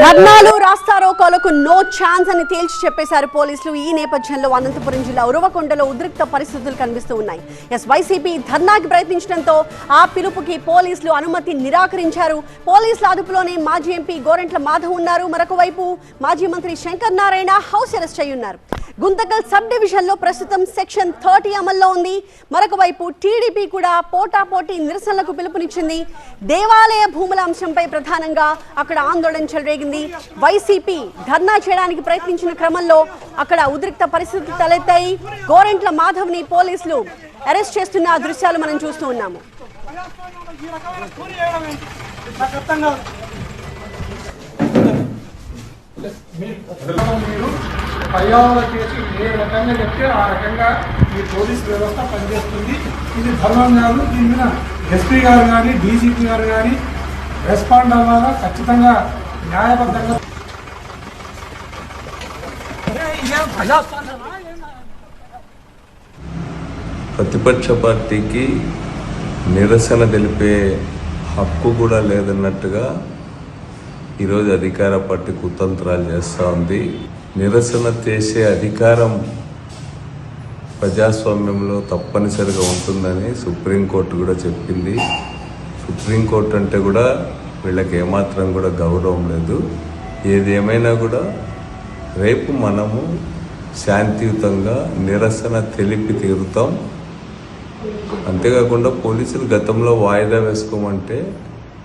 ధర్నాలు రాస్తారోకోలకు no chance అని తేల్చి చెప్పేశారు పోలీసులు. ఈ నేపథ్యంలో అనంతపురం జిల్లా ఉరవకొండలో ఉద్రిక్త పరిస్థితులు కనిపిస్తూ ఉన్నాయి. వైసీపీ ధర్నాకి ప్రయత్నించడంతో ఆ పిలుపుకి పోలీసులు అనుమతి నిరాకరించారు. పోలీసుల అదుపులోనే మాజీ ఎంపీ గోరంట్ల మాధవ్ ఉన్నారు. మరొక వైపు మాజీ మంత్రి శంకర్ నారాయణ హౌస్ అరెస్ట్ అయ్యున్నారు. గుంతకల్ సబ్ డివిజన్ లో ప్రస్తుతం సెక్షన్ 30 అమల్లో ఉంది. మరొక వైపు టీడీపీ కూడా పోటాపోటీ నిరసనలకు పిలుపునిచ్చింది. దేవాలయ భూముల అంశంపై ప్రధానంగా అక్కడ ఆందోళన చెలరేగింది. వైసీపీ ధర్నా చేయడానికి ప్రయత్నించిన క్రమంలో అక్కడ ఉద్రిక్త పరిస్థితులు తలెత్తాయి. గోరంట్ల మాధవ్ ని పోలీసులు అరెస్ట్ చేస్తున్న దృశ్యాలు మనం చూస్తూ ఉన్నాము. పర్యావరణ చేసి ఏ రకంగా చెప్తే ఆ రకంగా ఈ పోలీస్ వ్యవస్థ పనిచేస్తుంది. ఇది ధర్మం కాదు. దీని మీద ఎస్పీ గారు కానీ డీజీపీ గారు కానీ రెస్పాండ్ అవ్వాలా, ఖచ్చితంగా న్యాయబద్ధంగా. ప్రతిపక్ష పార్టీకి నిరసన తెలిపే హక్కు కూడా లేదన్నట్టుగా ఈరోజు అధికార పార్టీ కుతంత్రాలు చేస్తూ ఉంది. నిరసన చేసే అధికారం ప్రజాస్వామ్యంలో తప్పనిసరిగా ఉంటుందని సుప్రీంకోర్టు కూడా చెప్పింది. సుప్రీంకోర్టు అంటే కూడా వీళ్ళకి ఏమాత్రం కూడా గౌరవం లేదు. ఏదేమైనా కూడా రేపు మనము శాంతియుతంగా నిరసన తెలిపి తీరుతాం. అంతేకాకుండా పోలీసులు గతంలో వాయిదా వేసుకోమంటే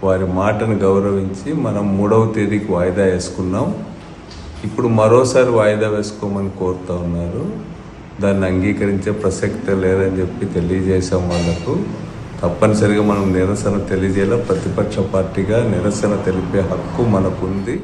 వారి మాటను గౌరవించి మనం 3వ తేదీకి వాయిదా వేసుకున్నాం. ఇప్పుడు మరోసారి వాయిదా వేసుకోమని కోరుతూ ఉన్నారు. దాన్ని అంగీకరించే ప్రసక్తే లేదని చెప్పి తెలియజేసాం వాళ్ళకు. తప్పనిసరిగా మనం నిరసన తెలియజేయాల. ప్రతిపక్ష పార్టీగా నిరసన తెలిపే హక్కు మనకుంది.